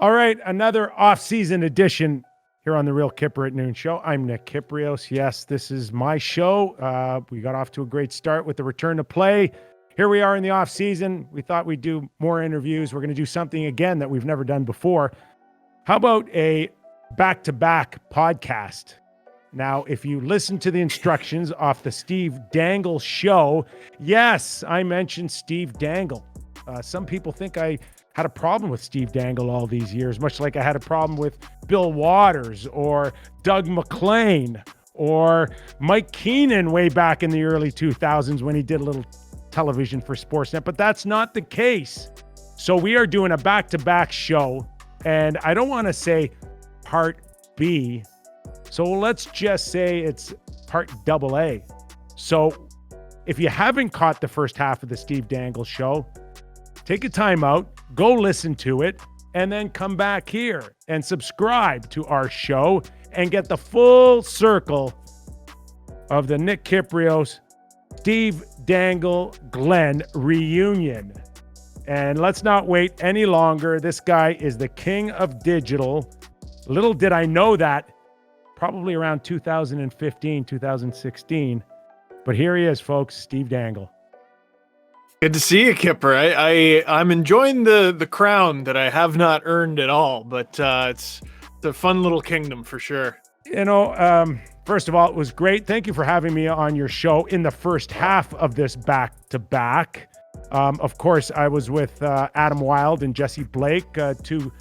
All right, another off-season edition here on the Real Kyper at Noon show. I'm Nick Kypreos. Yes, this is my show. We got off to a great start with the return to play. Here we are in the off-season. We thought we'd do more interviews. We're going to do something again that we've never done before. How about a back-to-back podcast? Now, if you listen to the instructions off the Steve Dangle show, yes, I mentioned Steve Dangle. Some people think I had a problem with Steve Dangle all these years, much like I had a problem with Bill Waters or Doug McLean or Mike Keenan way back in the early 2000s when he did a little television for Sportsnet, but that's not the case. So we are doing a back-to-back show, and I don't want to say part B, so let's just say it's part AA. So if you haven't caught the first half of the Steve Dangle show, take a time out, go listen to it, and then come back here and subscribe to our show and get the full circle of the Nick Kypreos, Steve Dangle, Glenn reunion. And let's not wait any longer. This guy is the king of digital. Little did I know that probably around 2015, 2016. But here he is, folks, Steve Dangle. Good to see you, Kyper. I'm enjoying the crown that I have not earned at all, but it's a fun little kingdom for sure. You know, first of all, it was great. Thank you for having me on your show in the first half of this back-to-back. Of course, I was with Adam Wilde and Jesse Blake, two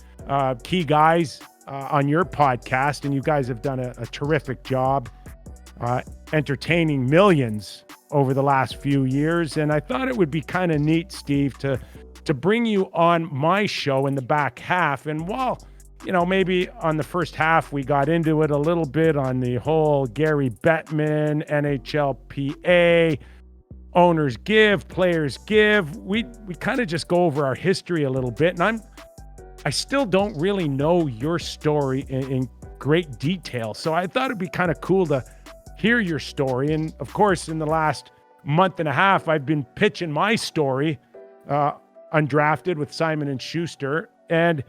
key guys on your podcast, and you guys have done a terrific job entertaining millions over the last few years. And I thought it would be kind of neat, Steve, to bring you on my show in the back half. And while, you know, maybe on the first half, we got into it a little bit on the whole Gary Bettman, NHLPA, owners give, players give. We kind of just go over our history a little bit. And I still don't really know your story in great detail. So I thought it'd be kind of cool to hear your story. And of course, in the last month and a half, I've been pitching my story, undrafted with Simon & Schuster. And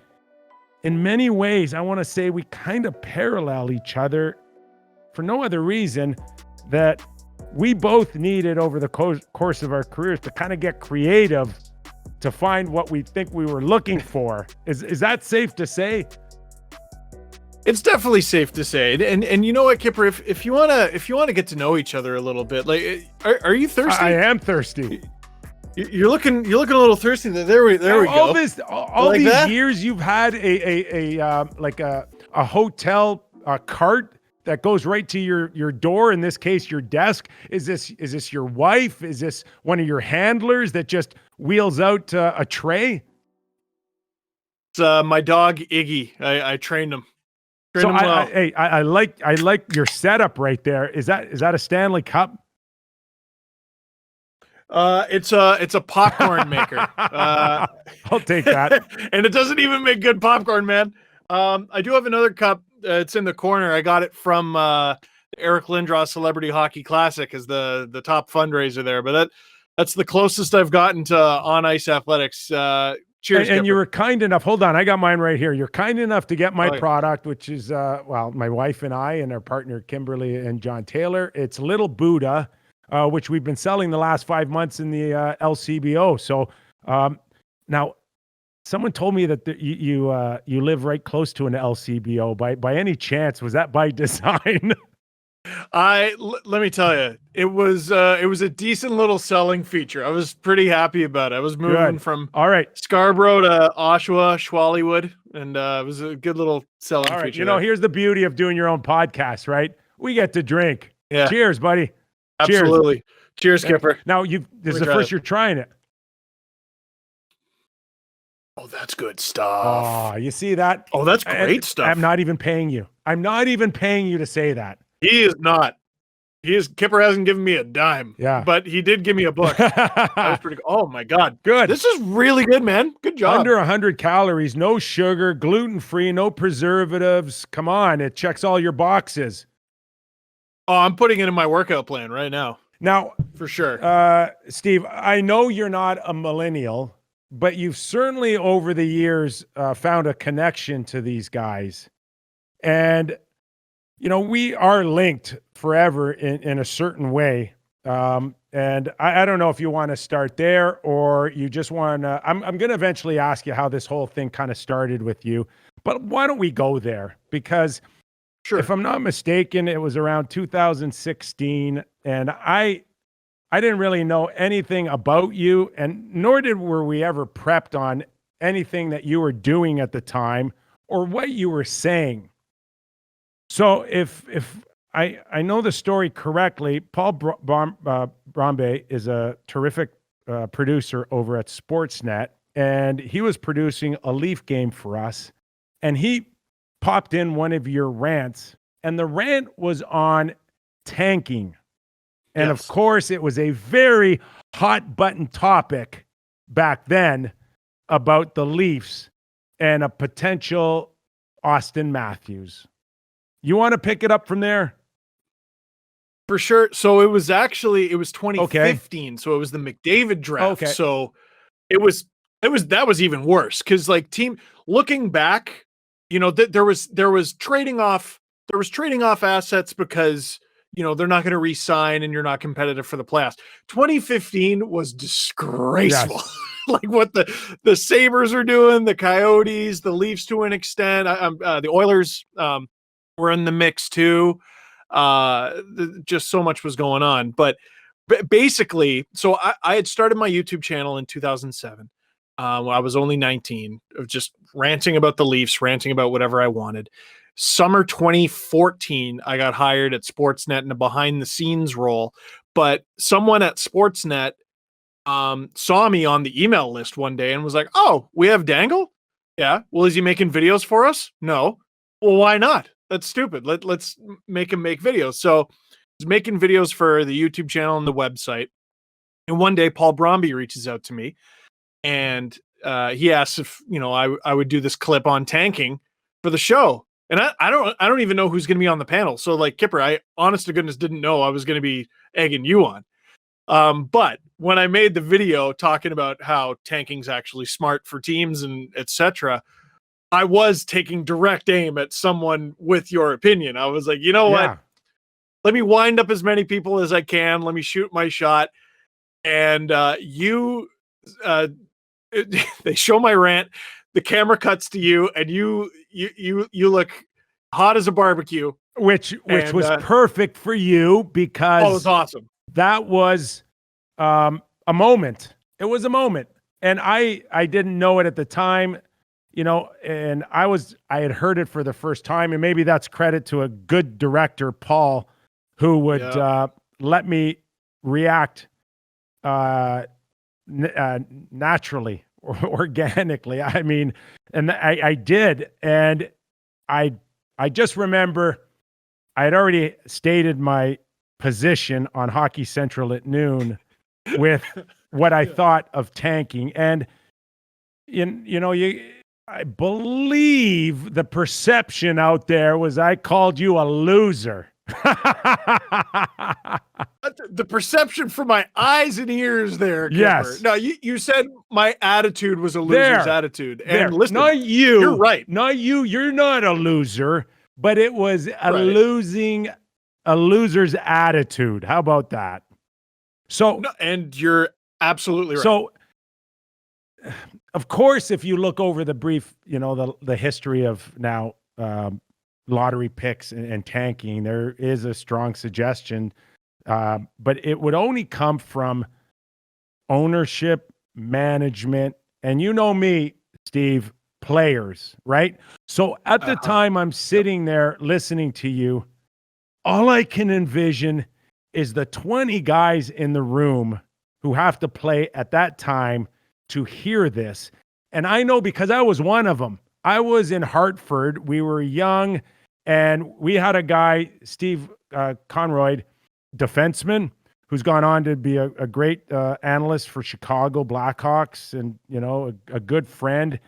in many ways, I want to say we kind of parallel each other for no other reason that we both needed over the course of our careers to kind of get creative to find what we think we were looking for. Is that safe to say? It's definitely safe to say. And you know what, Kyper, if you wanna get to know each other a little bit, like, are you thirsty? I am thirsty. You're looking a little thirsty. There we go. All like these that? Years you've had a hotel cart that goes right to your door, in this case your desk. Is this your wife? Is this one of your handlers that just wheels out a tray? It's my dog Iggy. I trained him. So I like your setup right there. Is that a Stanley Cup? It's a popcorn maker. I'll take that. And it doesn't even make good popcorn, man. I do have another cup. It's in the corner. I got it from the Eric Lindros Celebrity Hockey Classic as the top fundraiser there. But that's the closest I've gotten to on ice athletics. Cheers. And you were kind enough. Hold on, I got mine right here. You're kind enough to get my product, which is my wife and I and our partner Kimberly and John Taylor. It's Little Buddha, which we've been selling the last 5 months in the LCBO. So now, someone told me that you live right close to an LCBO. By any chance, was that by design? Let me tell you, it was a decent little selling feature. I was pretty happy about it. I was moving from Scarborough to Oshawa, Schwallywood, and it was a good little selling feature. You know, here's the beauty of doing your own podcast, right? We get to drink. Yeah. Cheers, buddy. Absolutely. Cheers, Kyper. Now this is the first you're trying it. Oh, that's good stuff. Oh, you see that? Oh, that's great stuff. I'm not even paying you. I'm not even paying you to say that. He is not. Kyper hasn't given me a dime. Yeah. But he did give me a book. That was pretty good. Oh my God. Good. This is really good, man. Good job. Under 100 calories, no sugar, gluten-free, no preservatives. Come on. It checks all your boxes. Oh, I'm putting it in my workout plan right now. Now, for sure. Steve, I know you're not a millennial, but you've certainly over the years found a connection to these guys. And, we are linked forever in a certain way. And I don't know if you want to start there or you just want to, I'm going to eventually ask you how this whole thing kind of started with you, but why don't we go there? Because Sure. if I'm not mistaken, it was around 2016 and I didn't really know anything about you, and nor were we ever prepped on anything that you were doing at the time or what you were saying. So if I know the story correctly, Paul Brombe is a terrific producer over at Sportsnet, and he was producing a Leaf game for us, and he popped in one of your rants, and the rant was on tanking. And Yes. of course, it was a very hot button topic back then about the Leafs and a potential Austin Matthews. You want to pick it up from there? For sure. So it was 2015. Okay. So it was the McDavid draft. Okay. So that was even worse. Cause like looking back, there was trading off assets because, they're not going to re-sign and you're not competitive for the playoffs. 2015 was disgraceful. Yes. Like what the Sabres are doing, the Coyotes, the Leafs to an extent, the Oilers were in the mix too. Just so much was going on. But basically, so I had started my YouTube channel in 2007. When I was only 19, of just ranting about the Leafs, ranting about whatever I wanted. Summer 2014, I got hired at Sportsnet in a behind the scenes role, but someone at Sportsnet saw me on the email list one day and was like, "Oh, we have Dangle? Yeah. Well, is he making videos for us? No. Well, why not? That's stupid. Let's make him make videos." So he's making videos for the YouTube channel and the website. And one day Paul Bromby reaches out to me and he asks if, I would do this clip on tanking for the show. And I don't even know who's going to be on the panel. So like Kyper, I honest to goodness didn't know I was going to be egging you on. But when I made the video talking about how tanking's actually smart for teams and etc., I was taking direct aim at someone with your opinion. I was like, what? Let me wind up as many people as I can. Let me shoot my shot. And they show my rant. The camera cuts to you, and you look hot as a barbecue, which was perfect for you because it was awesome. That was a moment. It was a moment, and I didn't know it at the time, and I had heard it for the first time, and maybe that's credit to a good director, Paul, who would let me react naturally or organically. I mean, and I did. And I just remember I had already stated my position on Hockey Central at noon with what I thought of tanking. And I believe the perception out there was I called you a loser. The perception from my eyes and ears there, Kyper. Yes. No, you said my attitude was a loser's attitude. And listen, not you. You're right. Not you. You're not a loser, but it was a loser's attitude. How about that? So, and you're absolutely right. So, of course, if you look over the brief, the history of now lottery picks and tanking, there is a strong suggestion, but it would only come from ownership, management, and me, Steve, players, right? So at the time I'm sitting there listening to you, all I can envision is the 20 guys in the room who have to play at that time to hear this. And I know because I was one of them. I was in Hartford. We were young, and we had a guy, Steve Conroy, defenseman, who's gone on to be a great analyst for Chicago Blackhawks and, a good friend.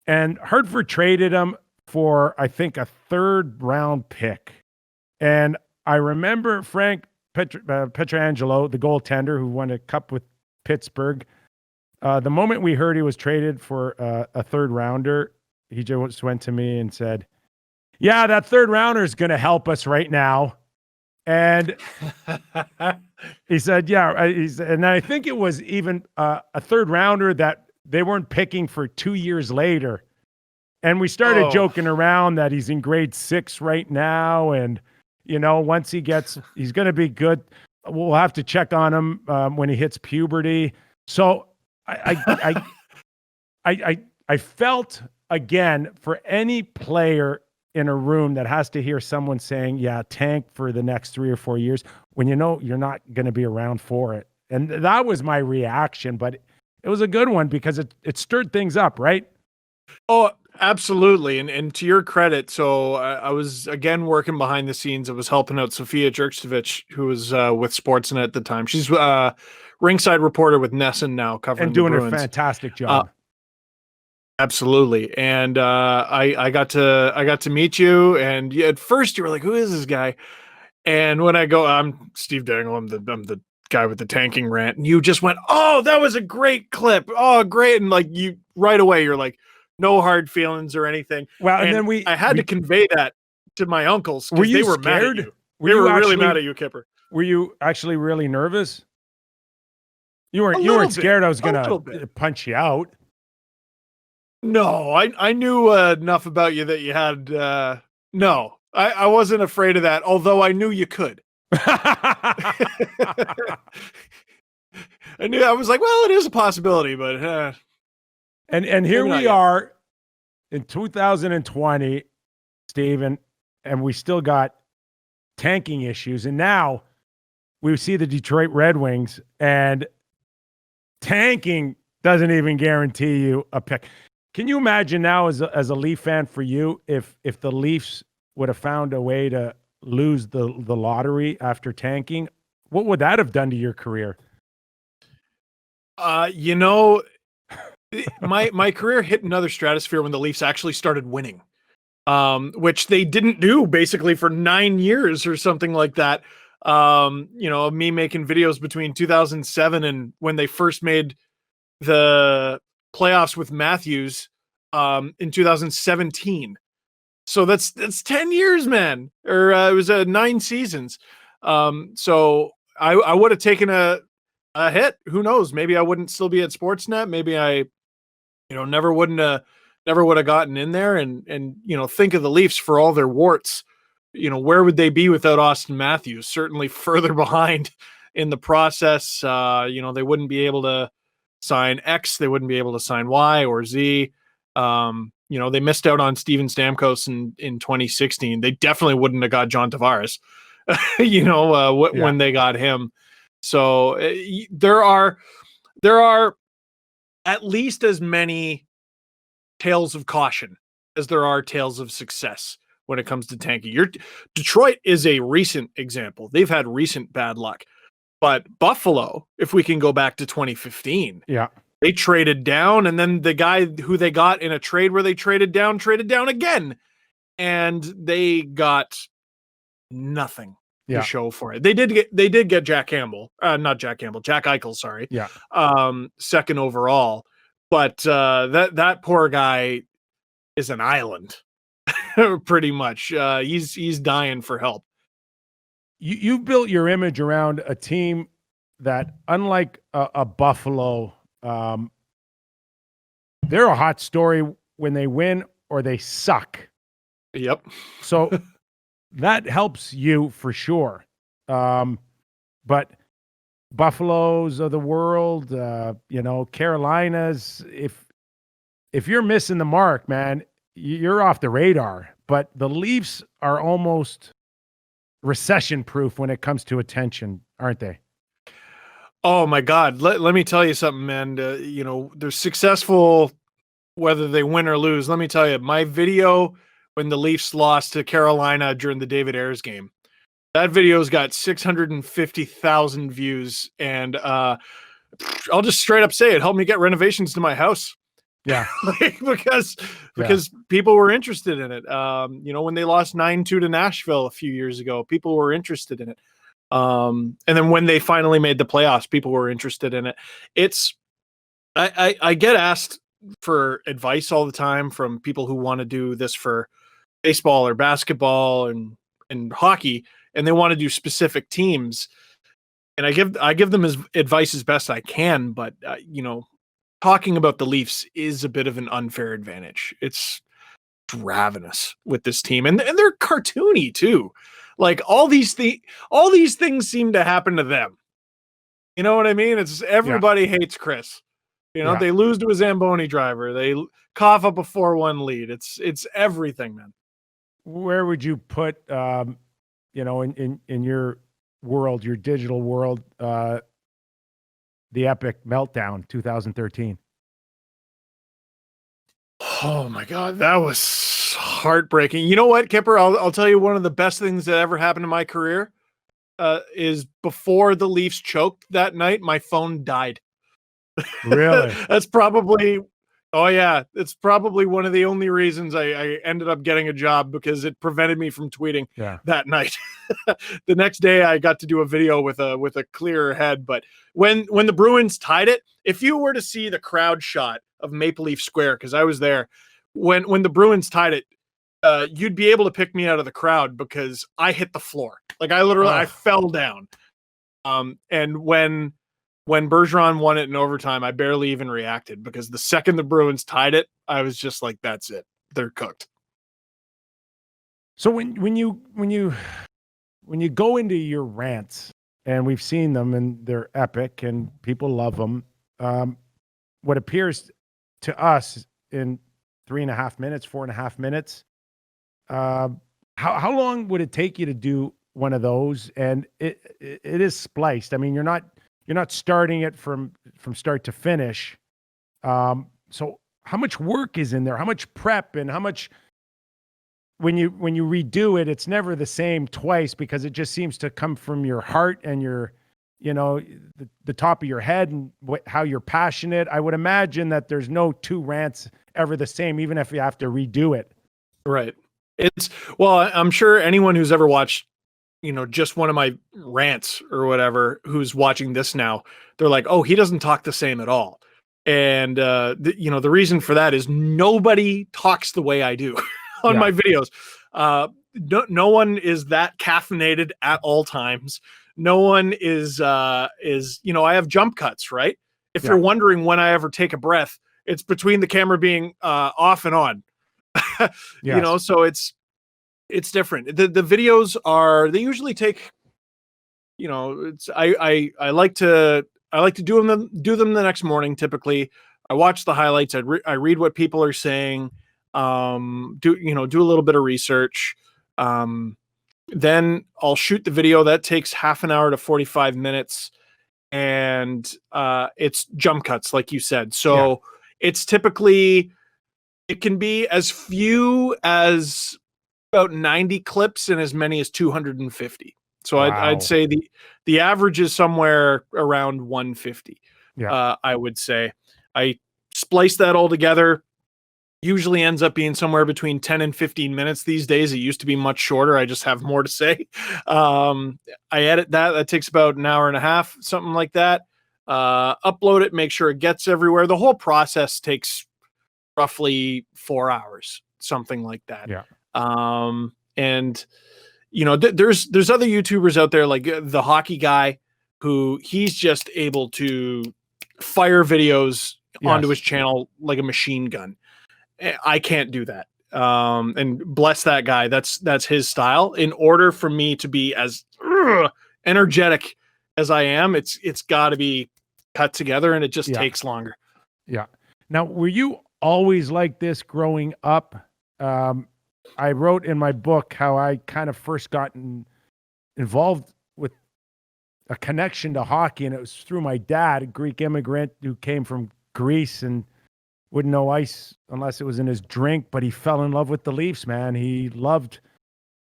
And Hartford traded him for, I think, a 3rd round pick. And I remember Frank Pietrangelo, the goaltender who won a cup with Pittsburgh, The moment we heard he was traded for a third rounder, he just went to me and said, "Yeah, that third rounder is going to help us right now." And he said, "Yeah." And I think it was even a third rounder that they weren't picking for 2 years later. And we started joking around that he's in grade 6 right now, and once he's going to be good. We'll have to check on him when he hits puberty. So I felt, again, for any player in a room that has to hear someone saying, "Yeah, tank for the next 3 or 4 years," when you're not going to be around for it. And that was my reaction, but it was a good one because it stirred things up, right? Oh, absolutely. And to your credit, so I was again working behind the scenes. I was helping out Sophia Jerkstovich, who was with Sportsnet at the time. She's ringside reporter with Nesson now, covering And doing the a Bruins. fantastic job. Absolutely. And I got to meet you, and at first you were like, "Who is this guy?" And when I go, "I'm Steve Dangle. I'm the guy with the tanking rant," and you just went, "Oh, that was a great clip. Oh, great!" And like you right away, you're like, no hard feelings or anything. Well, and then I had to convey that to my uncles because they were mad at you. They were really mad at you, Kyper. Were you actually really nervous? You weren't scared I was gonna punch you out. No, I knew enough about you that you had no. I wasn't afraid of that, although I knew you could. I was like, well, it is a possibility, but and here we are in 2020, Steven, and we still got tanking issues. And now we see the Detroit Red Wings, and tanking doesn't even guarantee you a pick. Can you imagine now as a Leaf fan for you if the Leafs would have found a way to lose the lottery after tanking? What would that have done to your career? My career hit another stratosphere when the Leafs actually started winning, which they didn't do basically for 9 years or something like that. Me making videos between 2007 and when they first made the playoffs with Matthews in 2017. So that's 10 years, man. Or it was 9 seasons. So I would have taken a hit. Who knows? Maybe I wouldn't still be at Sportsnet. Maybe I never would have gotten in there. And think of the Leafs for all their warts. Where would they be without Austin Matthews? Certainly further behind in the process. They wouldn't be able to sign X. They wouldn't be able to sign Y or Z. They missed out on Steven Stamkos in 2016. They definitely wouldn't have got John Tavares, when they got him. So there are at least as many tales of caution as there are tales of success when it comes to tanking. Detroit is a recent example. They've had recent bad luck. But Buffalo, if we can go back to 2015, they traded down, and then the guy who they got in a trade where they traded down again, and they got nothing to show for it. They did get Jack Eichel, sorry. Second overall, but that poor guy is an island, pretty much. He's dying for help. You built your image around a team that, unlike a Buffalo, they're a hot story when they win or they suck. Yep. So that helps you for sure. But Buffaloes of the world, Carolinas, if you're missing the mark, man, you're off the radar. But the Leafs are almost recession-proof when it comes to attention, aren't they? Oh my God. Let me tell you something, man. They're successful whether they win or lose. Let me tell you, my video when the Leafs lost to Carolina during the David Ayres game, that video's got 650,000 views. And I'll just straight up say it helped me get renovations to my house. Yeah. because people were interested in it. When they lost 9-2 to Nashville a few years ago, people were interested in it. And then when they finally made the playoffs, people were interested in it. It's I get asked for advice all the time from people who want to do this for baseball or basketball and hockey, and they want to do specific teams. And I give them as advice as best I can, but talking about the Leafs is a bit of an unfair advantage. It's ravenous with this team, and they're cartoony too. Like all these things seem to happen to them. You know what I mean? It's everybody hates Chris. They lose to a Zamboni driver. They cough up a 4-1 lead. It's everything, man. Where would you put, in your world, your digital world, the epic meltdown 2013? Oh my God, that was heartbreaking. You know what, Kipper? I'll tell you one of the best things that ever happened in my career is before the Leafs choked that night, my phone died. Really? That's probably, oh yeah, it's probably one of the only reasons I ended up getting a job, because it prevented me from tweeting that night. The next day I got to do a video with a clearer head. But when the Bruins tied it, if you were to see the crowd shot of Maple Leaf Square, because I was there, when the Bruins tied it, you'd be able to pick me out of the crowd because I hit the floor. Like I fell down. And when Bergeron won it in overtime, I barely even reacted, because the second the Bruins tied it, I was just like, that's it. They're cooked. So when you go into your rants, and we've seen them and they're epic and people love them, what appears to us in 3.5 minutes, 4.5 minutes, how long would it take you to do one of those? And it is spliced. I mean, you're not starting it from start to finish. So how much work is in there? How much prep, and how much, when you redo it, it's never the same twice, because it just seems to come from your heart and your, the top of your head, and how you're passionate. I would imagine that there's no two rants ever the same, even if you have to redo it. Right. Well, I'm sure anyone who's ever watched, just one of my rants or whatever, who's watching this now, they're like, oh, he doesn't talk the same at all. And, the reason for that is nobody talks the way I do on my videos. No one is that caffeinated at all times. No one is, I have jump cuts, right? If you're wondering when I ever take a breath, it's between the camera being off and on. So it's different. The videos they usually take, I like to do them the next morning. Typically I watch the highlights. I read what people are saying, do a little bit of research. Then I'll shoot the video. That takes half an hour to 45 minutes. And it's jump cuts, like you said. So it's typically, it can be as few as about 90 clips and as many as 250. So I'd say the average is somewhere around 150. I would say. I splice that all together. Usually ends up being somewhere between 10 and 15 minutes these days. It used to be much shorter. I just have more to say. I edit that. That takes about an hour and a half, something like that. Upload it, make sure it gets everywhere. The whole process takes roughly 4 hours, something like that. And there's other YouTubers out there, like the hockey guy, who he's just able to fire videos onto his channel like a machine gun. I can't do that. And bless that guy. That's his style. In order for me to be as energetic as I am, it's got to be cut together, and it just takes longer. Yeah. Now, were you always like this growing up? I wrote in my book how I kind of first gotten involved with a connection to hockey, and it was through my dad, a Greek immigrant who came from Greece and wouldn't know ice unless it was in his drink, but he fell in love with the Leafs, man. He loved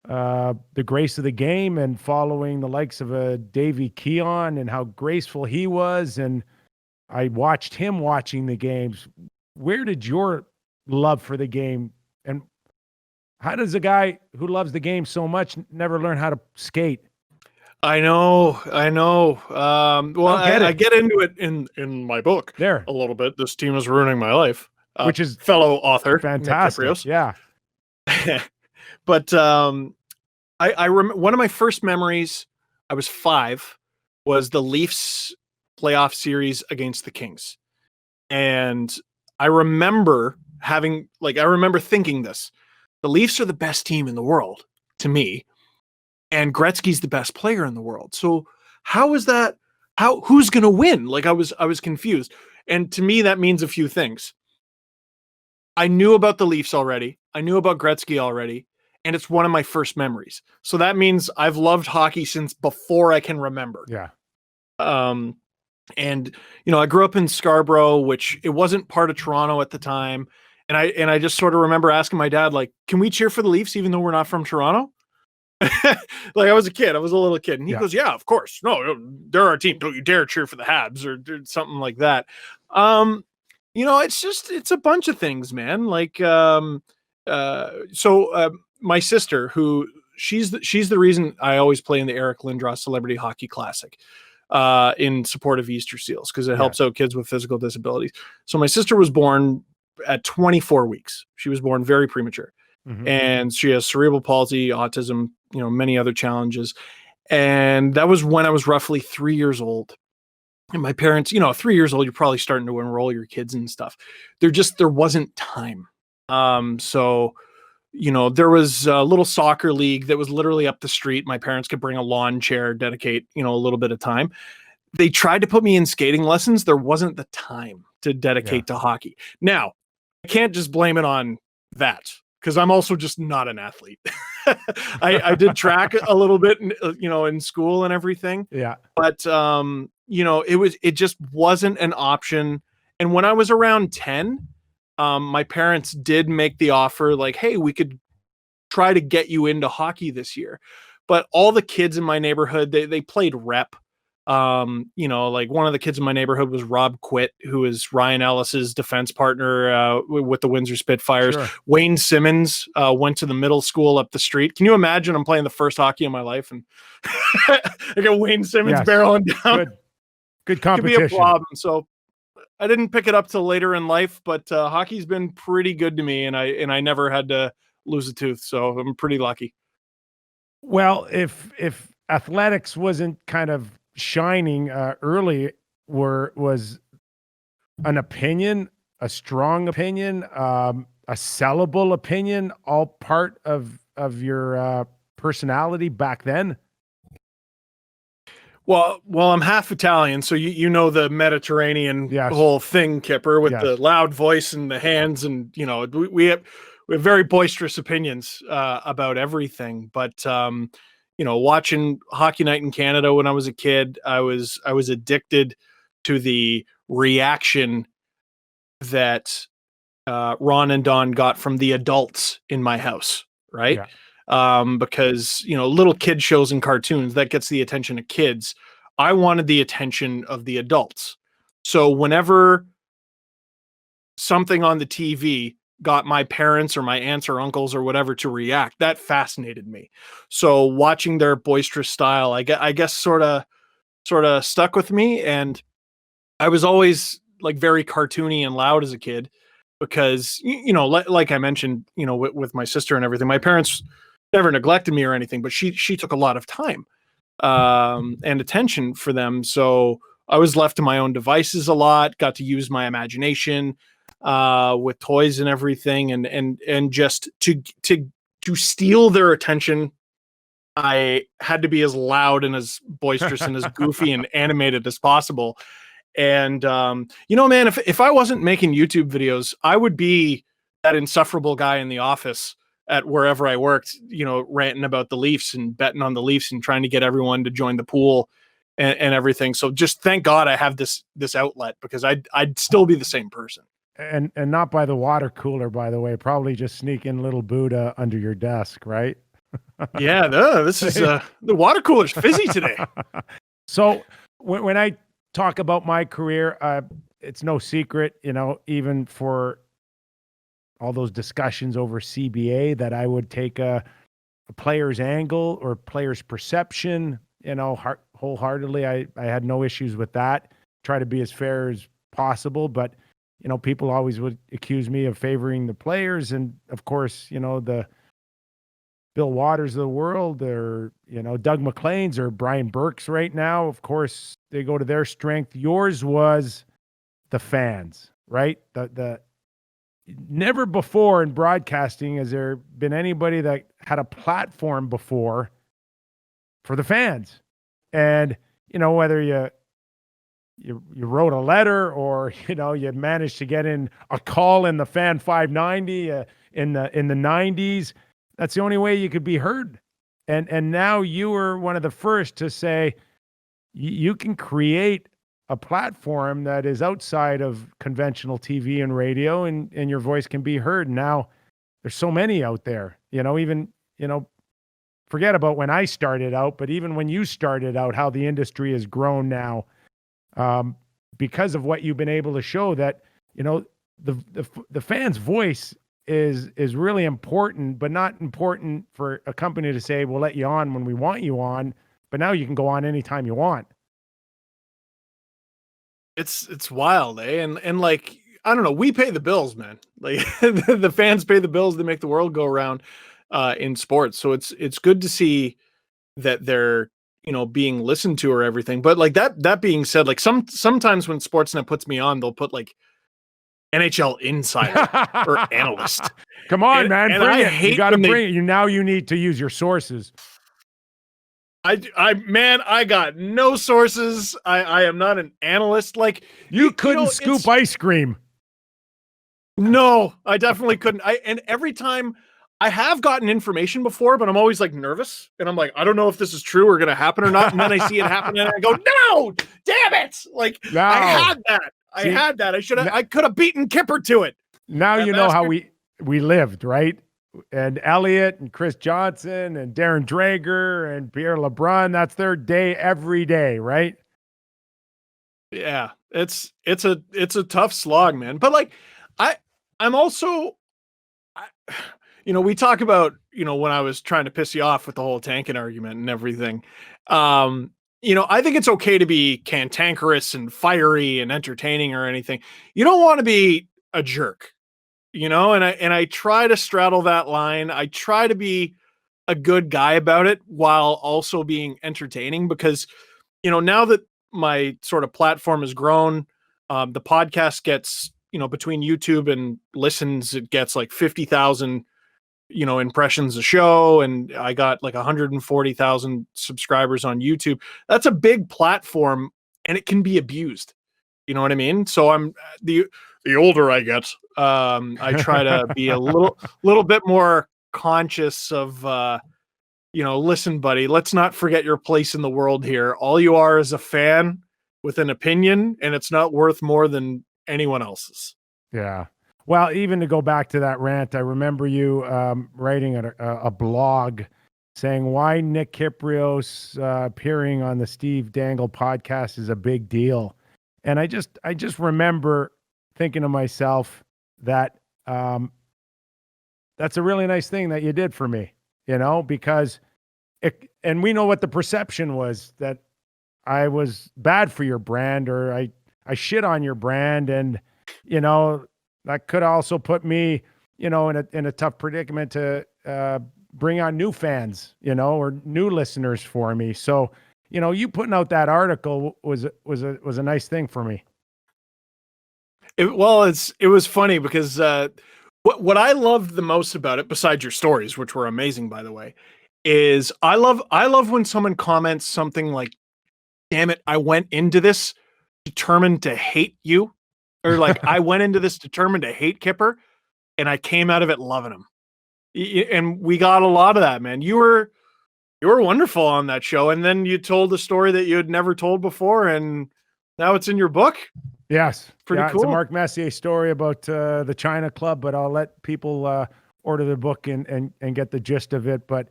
the grace of the game and following the likes of a Davy Keon and how graceful he was. And I watched him watching the games. Where did your love for the game, and how does a guy who loves the game so much never learn how to skate? I know. Well, I'll get I it. get into it in my book There, a little bit. This team is ruining my life. which is Fellow author Nick fantastic. Kypreos. Yeah. But I remember one of my first memories. I was 5. Was the Leafs playoff series against the Kings, and I remember I remember thinking this: the Leafs are the best team in the world to me, and Gretzky's the best player in the world. So how is that? Who's going to win? Like I was confused. And to me that means a few things. I knew about the Leafs already. I knew about Gretzky already, and it's one of my first memories. So that means I've loved hockey since before I can remember. Yeah. Um and I grew up in Scarborough, which it wasn't part of Toronto at the time. And I just sort of remember asking my dad, like, can we cheer for the Leafs even though we're not from Toronto? Like I was a kid, I was a little kid, and he Yeah. goes, "Yeah, of course. No, they're our team. Don't you dare cheer for the Habs or something like that." Um, it's a bunch of things, man. Like, my sister, who she's the reason I always play in the Eric Lindros Celebrity Hockey Classic, in support of Easter Seals because it helps Yes. out kids with physical disabilities. So my sister was born at 24 weeks. She was born very premature, Mhm. and she has cerebral palsy, autism, many other challenges. And that was when I was roughly 3 years old. And my parents, 3 years old, you're probably starting to enroll your kids and stuff. There wasn't time. So, there was a little soccer league that was literally up the street. My parents could bring a lawn chair, dedicate, a little bit of time. They tried to put me in skating lessons. There wasn't the time to Yeah. dedicate to hockey. Now, I can't just blame it on that because I'm also just not an athlete. I did track a little bit, in school and everything, Yeah. but it just wasn't an option. And when I was around 10, my parents did make the offer, like, "Hey, we could try to get you into hockey this year." But all the kids in my neighborhood, they played rep. Like one of the kids in my neighborhood was Rob Quitt, who is Ryan Ellis's defense partner with the Windsor Spitfires. Sure. Wayne Simmons went to the middle school up the street. Can you imagine? I'm playing the first hockey of my life, and I got Wayne Simmons Yes. barreling down. Good Could be a competition. problem. So I didn't pick it up till later in life, but hockey's been pretty good to me, and I never had to lose a tooth, so I'm pretty lucky. Well, if athletics wasn't kind of shining early, was an opinion, a strong opinion, a sellable opinion, all part of your personality back then? Well, I'm half Italian, so you know the Mediterranean Yes. whole thing, Kipper, with the Yes. loud voice and the hands, and we have very boisterous opinions about everything. But watching Hockey Night in Canada when I was a kid, I was addicted to the reaction that Ron and Don got from the adults in my house, right? Yeah. Because little kid shows and cartoons that gets the attention of kids. I wanted the attention of the adults. So whenever something on the TV got my parents or my aunts or uncles or whatever to react, that fascinated me. So watching their boisterous style, I guess sort of stuck with me. And I was always like very cartoony and loud as a kid because like I mentioned, with my sister and everything, my parents never neglected me or anything, but she took a lot of time and attention for them. So I was left to my own devices a lot, got to use my imagination with toys and everything, and just to steal their attention, I had to be as loud and as boisterous and as goofy and animated as possible. And man, if I wasn't making YouTube videos, I would be that insufferable guy in the office at wherever I worked, ranting about the Leafs and betting on the Leafs and trying to get everyone to join the pool and everything. So just thank God I have this outlet, because I'd still be the same person. And not by the water cooler, by the way. Probably just sneaking little Buddha under your desk, right? Yeah, this is the water cooler's fizzy today. So when I talk about my career, it's no secret, even for all those discussions over CBA, that I would take a player's angle or player's perception, wholeheartedly. I had no issues with that. Try to be as fair as possible, but people always would accuse me of favoring the players, and of course, the Bill Waters of the world, or Doug McLean's or Brian Burke's right now. Of course, they go to their strength. Yours was the fans, right? The never before in broadcasting has there been anybody that had a platform before for the fans. And whether you wrote a letter, or you managed to get in a call in the Fan 590 in the 90s, that's the only way you could be heard. And now you were one of the first to say you can create a platform that is outside of conventional TV and radio, and your voice can be heard. Now there's so many out there, even, forget about when I started out, but even when you started out, how the industry has grown now, because of what you've been able to show, that, the fan's voice is really important, but not important for a company to say, we'll let you on when we want you on, but now you can go on anytime you want. It's wild, eh? And like, I don't know, we pay the bills, man. Like the fans pay the bills, they make the world go around in sports. So it's good to see that they're, being listened to or everything. But like that being said, like sometimes when Sportsnet puts me on, they'll put like NHL insider or analyst. Come on, man, and bring I it. hate You got to when bring it. You need to use your sources. I got no sources. I am not an analyst. Like you couldn't scoop ice cream. No, I definitely couldn't. And every time I have gotten information before, but I'm always like nervous, and I'm like, I don't know if this is true or going to happen or not. And then I see it happen, and I go, no, damn it! Like no. I had that. I could have beaten Kyper to it. Now you know how we lived, right? And Elliot and Chris Johnson and Darren Drager and Pierre LeBrun, that's their day every day, right? Yeah, it's a tough slog, man. But like, I'm also, we talk about, when I was trying to piss you off with the whole tanking argument and everything. I think it's okay to be cantankerous and fiery and entertaining or anything. You don't want to be a jerk. And I try to straddle that line. I try to be a good guy about it while also being entertaining, because, now that my sort of platform has grown, the podcast gets, between YouTube and listens, it gets like 50,000, impressions a show. And I got like 140,000 subscribers on YouTube. That's a big platform, and it can be abused. You know what I mean? So I'm the older I get, I try to be a little bit more conscious of, listen, buddy, let's not forget your place in the world here. All you are is a fan with an opinion, and it's not worth more than anyone else's. Yeah. Well, even to go back to that rant, I remember you writing a blog saying why Nick Kypreos appearing on the Steve Dangle podcast is a big deal. And I just remember thinking to myself that that's a really nice thing that you did for me, because and we know what the perception was, that I was bad for your brand, or I shit on your brand. And, that could also put me, in a tough predicament to bring on new fans, or new listeners for me. So, you putting out that article was a nice thing for me. It was funny because what I loved the most about it, besides your stories, which were amazing, by the way, is I love when someone comments something like, damn it, I went into this determined to hate you, or like I went into this determined to hate Kyper, and I came out of it loving him. And we got a lot of that, man. You were wonderful on that show, and then you told a story that you had never told before, and now it's in your book. Yes, pretty cool. It's a Mark Messier story about the China Club, but I'll let people order the book and get the gist of it. But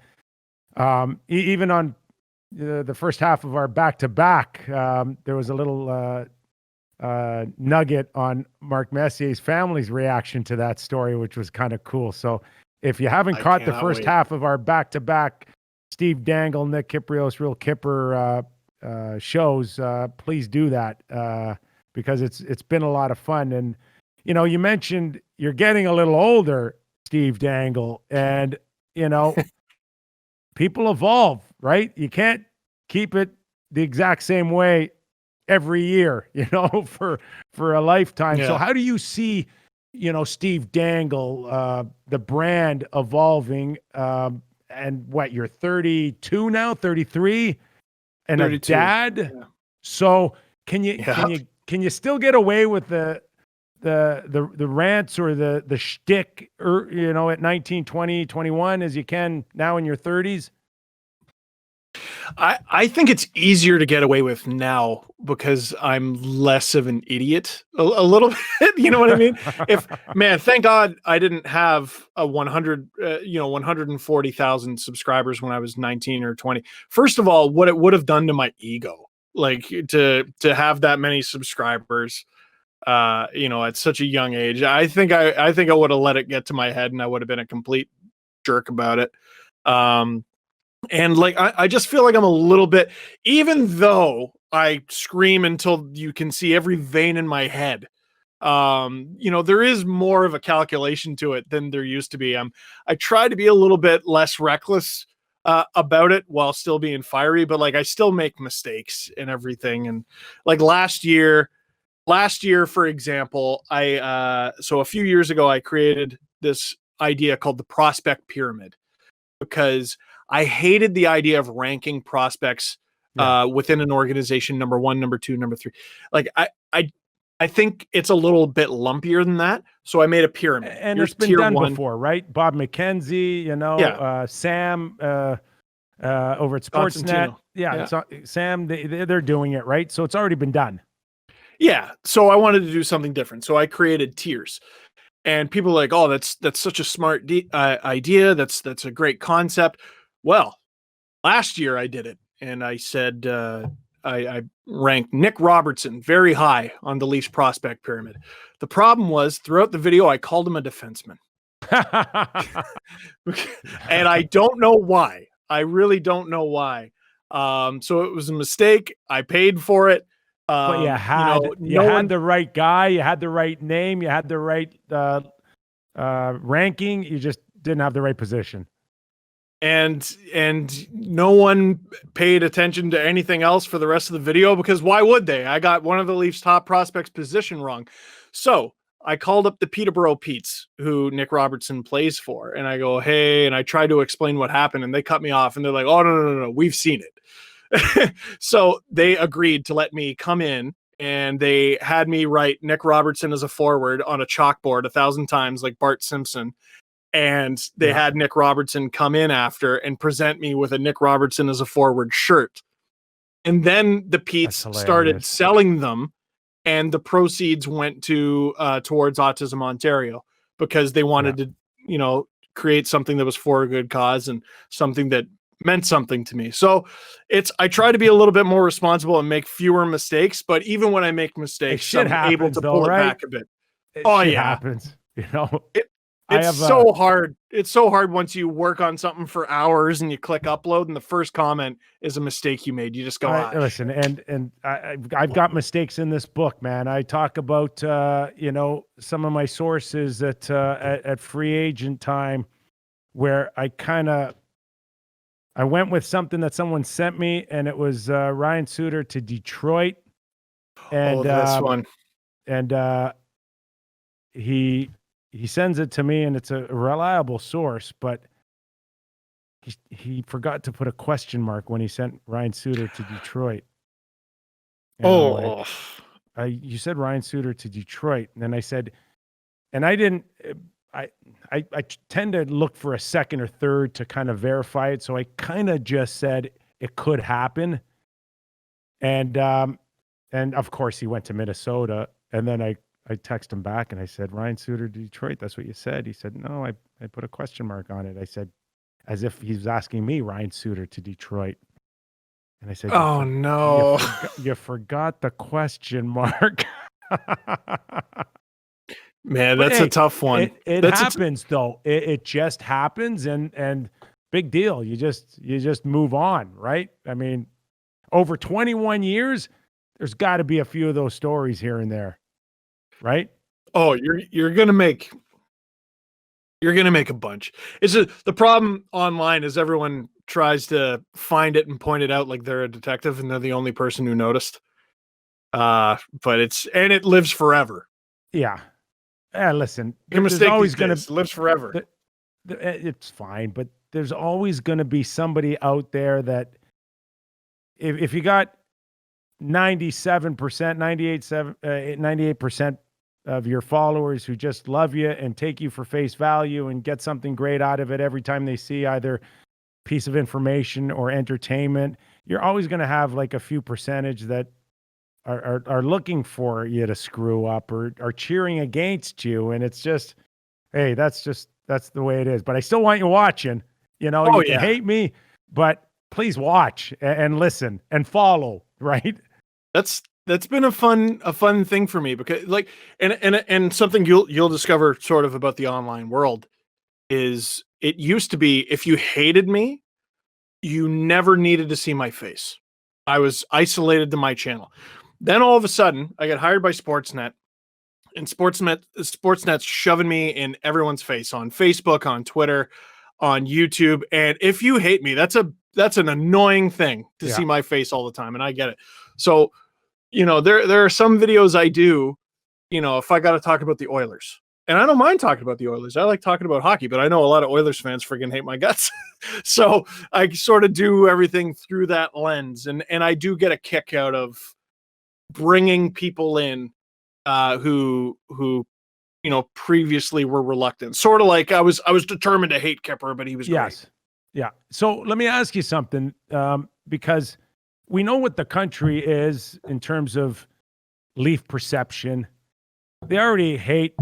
even on the first half of our back-to-back, there was a little nugget on Mark Messier's family's reaction to that story, which was kind of cool. So if you haven't caught the first half of our back-to-back Steve Dangle, Nick Kypreos, Real Kyper shows, please do that because it's been a lot of fun. And you mentioned you're getting a little older, Steve Dangle, and people evolve, right? You can't keep it the exact same way every year, for a lifetime. Yeah. So how do you see, Steve Dangle, the brand evolving? And what, you're 32 now, 33, and 32. a dad. Yeah. So can you still get away with the rants or the shtick, at 19, 20, 21 as you can now in your 30s? I think it's easier to get away with now because I'm less of an idiot a little bit. You know what I mean? Thank God I didn't have a 140,000 subscribers when I was 19 or 20. First of all, what it would have done to my ego, like to have that many subscribers, at such a young age. I think I would have let it get to my head and I would have been a complete jerk about it. And I just feel like I'm a little bit, even though I scream until you can see every vein in my head, there is more of a calculation to it than there used to be. I try to be a little bit less reckless about it while still being fiery, but I still make mistakes and everything. And last year, for example, so a few years ago, I created this idea called the prospect pyramid because I hated the idea of ranking prospects within an organization, number 1, number 2, number 3. I think it's a little bit lumpier than that. So I made a pyramid. And it's been done before, right? Bob McKenzie, Sam over at Sportsnet. Sam, they're doing it, right? So it's already been done. Yeah. So I wanted to do something different. So I created tiers. And people are like, oh, that's such a smart idea. That's a great concept. Well, last year I did it, and I said I ranked Nick Robertson very high on the Leafs prospect pyramid. The problem was throughout the video I called him a defenseman, and I don't know why. I really don't know why. So it was a mistake. I paid for it. But you had had the right guy, you had the right name, you had the right ranking. You just didn't have the right position. And no one paid attention to anything else for the rest of the video because why would they? I got one of the Leafs' top prospects position wrong. So I called up the Peterborough Petes, who Nick Robertson plays for, and I go, hey, and I tried to explain what happened, and they cut me off, and they're like, oh, no, we've seen it. So they agreed to let me come in, and they had me write Nick Robertson as a forward on a chalkboard 1,000 times like Bart Simpson. And they had Nick Robertson come in after and present me with a Nick Robertson as a forward shirt. And then the Petes started selling them, and the proceeds went to towards Autism Ontario because they wanted to, create something that was for a good cause and something that meant something to me. So I try to be a little bit more responsible and make fewer mistakes, but even when I make mistakes, I'm able to pull it back a bit. It happens, It's so hard. It's so hard once you work on something for hours and you click upload and the first comment is a mistake you made. You just go, listen, and I've got mistakes in this book, man. I talk about, some of my sources at free agent time where I went with something that someone sent me, and it was Ryan Suter to Detroit. And this one. And he sends it to me, and it's a reliable source, but he forgot to put a question mark when he sent Ryan Suter to Detroit. And you said Ryan Suter to Detroit, and then I said, and I didn't. I tend to look for a second or third to kind of verify it, so I kind of just said it could happen, and of course he went to Minnesota, and then I texted him back and I said, Ryan Suter to Detroit, that's what you said. He said, no, I put a question mark on it. I said, as if he was asking me, Ryan Suter to Detroit. And I said, oh, no. You forgot the question mark. Man, that's a tough one. It happens, though. It just happens. And big deal. You just move on, right? I mean, over 21 years, there's got to be a few of those stories here and there, right? Oh, you're gonna make a bunch. The problem online is everyone tries to find it and point it out like they're a detective and they're the only person who noticed. But it lives forever. Yeah. Listen, Make a there's mistake always these going days. It lives forever. it's fine, but there's always going to be somebody out there that if you got 97%, 98% of your followers who just love you and take you for face value and get something great out of it every time they see either piece of information or entertainment, you're always going to have like a few percentage that are looking for you to screw up or are cheering against you. And it's just, hey, that's the way it is. But I still want you watching. You know, you can hate me, but please watch and listen and follow, right? That's been a fun thing for me because like and something you'll discover sort of about the online world is it used to be if you hated me, you never needed to see my face. I was isolated to my channel. Then all of a sudden, I got hired by Sportsnet, and Sportsnet's shoving me in everyone's face on Facebook, on Twitter, on YouTube. And if you hate me, that's an annoying thing to see my face all the time, and I get it. So, you know, there are some videos I do, you know, if I got to talk about the Oilers. And I don't mind talking about the Oilers. I like talking about hockey, but I know a lot of Oilers fans freaking hate my guts. So I sort of do everything through that lens. And I do get a kick out of bringing people in who you know previously were reluctant. Sort of like I was determined to hate Kyper, but he was great. Yeah. So let me ask you something, because we know what the country is in terms of Leaf perception. They already hate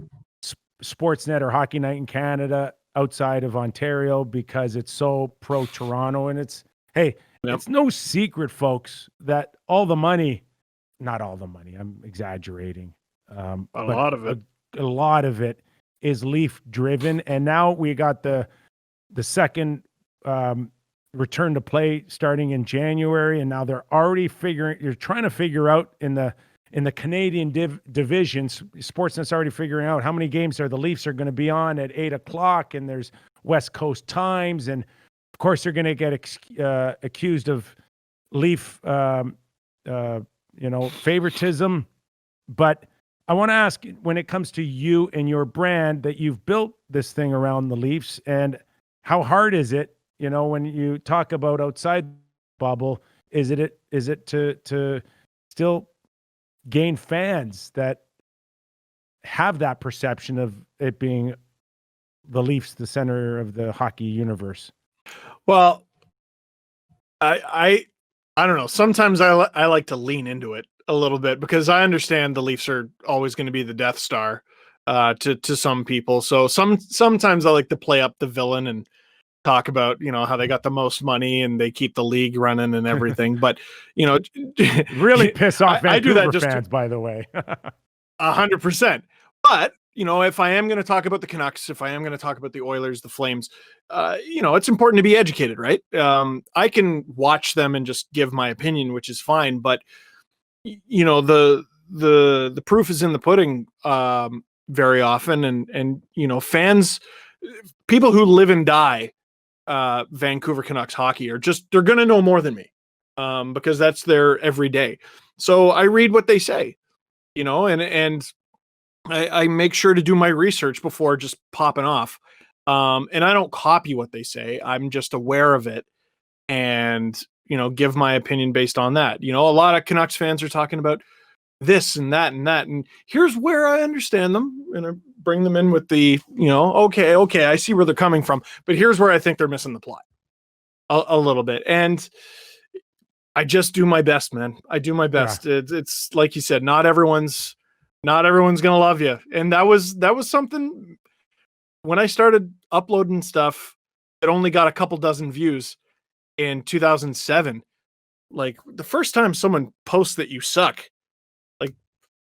Sportsnet or Hockey Night in Canada outside of Ontario because it's so pro Toronto. And it's no secret, folks, that all the money, not all the money, I'm exaggerating. A lot of it is Leaf driven. And now we got the second return to play starting in January. And now they're trying to figure out in the Canadian divisions, Sportsnet's already figuring out how many games the Leafs are going to be on at 8:00, and there's West Coast times. And of course they're going to get accused of Leaf, favoritism. But I want to ask, when it comes to you and your brand, that you've built this thing around the Leafs, and how hard is it, you know, when you talk about outside bubble, is it to still gain fans that have that perception of it being the Leafs, the center of the hockey universe? Well, I don't know. Sometimes I like to lean into it a little bit because I understand the Leafs are always going to be the Death Star to some people. So sometimes I like to play up the villain and talk about, you know, how they got the most money and they keep the league running and everything. But, you know, really piss off Vancouver I do that just fans, by the way. 100%. But, you know, if I am going to talk about the Canucks, if I am going to talk about the Oilers, the Flames, you know, it's important to be educated, right? I can watch them and just give my opinion, which is fine. But, you know, the proof is in the pudding very often. And, you know, fans, people who live and die Vancouver Canucks hockey they're going to know more than me because that's their everyday. So I read what they say, you know, and I make sure to do my research before just popping off. And I don't copy what they say. I'm just aware of it and, you know, give my opinion based on that. You know, a lot of Canucks fans are talking about this and that and that. And here's where I understand them. And I bring them in with the, you know, okay, I see where they're coming from. But here's where I think they're missing the plot a little bit. And I just do my best, man. I do my best. Yeah. It's like you said, not everyone's going to love you. And that was something when I started uploading stuff that only got a couple dozen views in 2007. Like the first time someone posts that you suck, like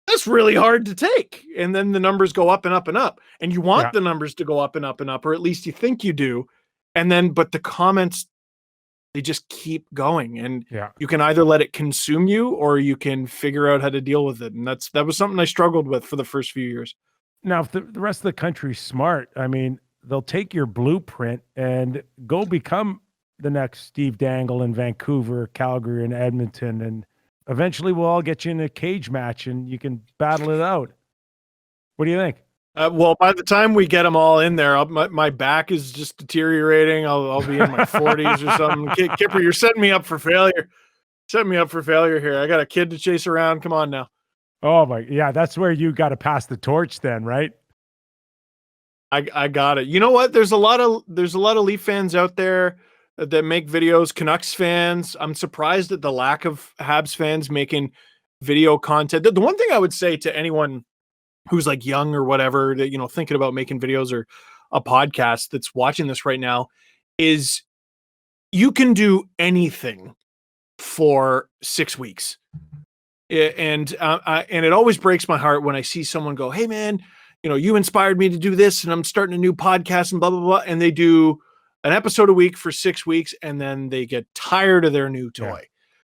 that's really hard to take. And then the numbers go up and up and up, and you want the numbers to go up and up and up, or at least you think you do. And then, but the comments, they just keep going, and Yeah. you can either let it consume you or you can figure out how to deal with it. And that was something I struggled with for the first few years. Now, if the rest of the country's smart, I mean, they'll take your blueprint and go become the next Steve Dangle in Vancouver, Calgary, and Edmonton. And eventually we'll all get you in a cage match and you can battle it out. What do you think? Well, by the time we get them all in there, my back is just deteriorating. I'll be in my 40s or something. Kipper, you're setting me up for failure. Setting me up for failure here. I got a kid to chase around. Come on now. Oh my, yeah, that's where you got to pass the torch then, right? I got it. You know what? There's a lot of Leaf fans out there that make videos. Canucks fans. I'm surprised at the lack of Habs fans making video content. The one thing I would say to anyone who's like young or whatever, that, you know, thinking about making videos or a podcast that's watching this right now, is you can do anything for 6 weeks. And it always breaks my heart when I see someone go, "Hey man, you know, you inspired me to do this and I'm starting a new podcast and blah, blah, blah." And they do an episode a week for 6 weeks and then they get tired of their new toy.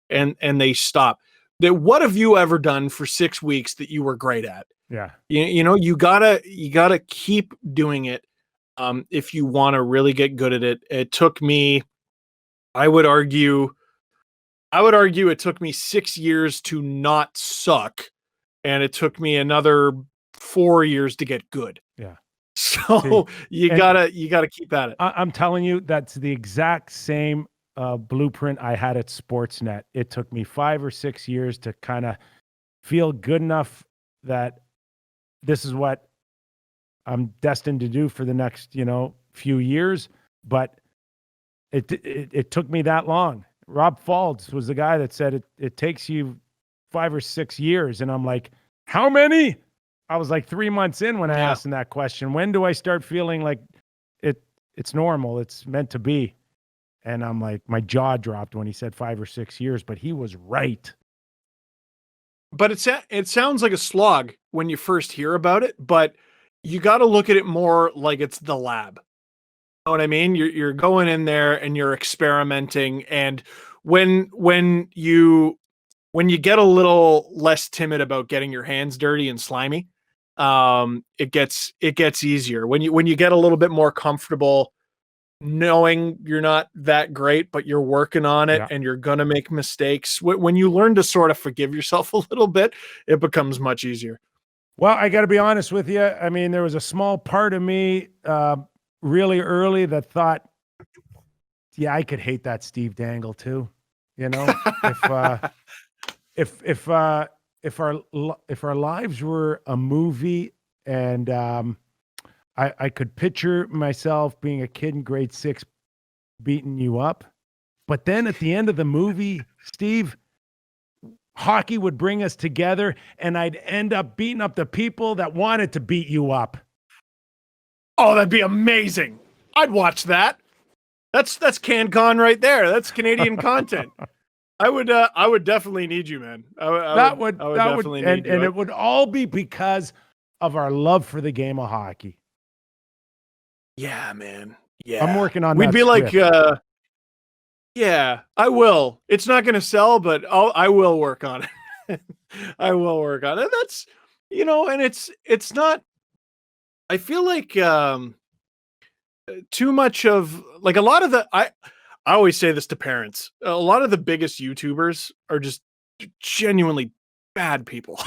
Yeah. And they stop. What have you ever done for 6 weeks that you were great at? Yeah. You know, you gotta keep doing it. If you want to really get good at it. It took me, I would argue it took me 6 years to not suck. And it took me another 4 years to get good. Yeah. So you gotta keep at it. I'm telling you, that's the exact same blueprint I had at Sportsnet. It took me 5 or 6 years to kind of feel good enough that this is what I'm destined to do for the next, you know, few years. But it took me that long. Rob Faulds was the guy that said it takes you 5 or 6 years. And I'm like, how many? I was like 3 months in when I asked him that question. When do I start feeling like it's normal? It's meant to be. And I'm like, my jaw dropped when he said 5 or 6 years, but he was right. But it sounds like a slog when you first hear about it, but you got to look at it more like it's the lab. You know what I mean? You're going in there and you're experimenting, and when you get a little less timid about getting your hands dirty and slimy, it gets easier. When you get a little bit more comfortable knowing you're not that great, but you're working on it and you're going to make mistakes. When you learn to sort of forgive yourself a little bit, it becomes much easier. Well, I got to be honest with you. I mean, there was a small part of me really early that thought, yeah, I could hate that Steve Dangle too. You know, if our lives were a movie and I could picture myself being a kid in grade 6 beating you up. But then at the end of the movie, Steve, hockey would bring us together and I'd end up beating up the people that wanted to beat you up. Oh, that'd be amazing. I'd watch that. That's CanCon right there. That's Canadian content. I would definitely need you, man. I would definitely need you. And it would all be because of our love for the game of hockey. Yeah, man. Yeah. I'm working on We'd that be script. like, yeah, I will. It's not going to sell, but I will work on it. I will work on it. That's, you know, and it's not, I feel like too much of, like, a lot of I always say this to parents. A lot of the biggest YouTubers are just genuinely bad people.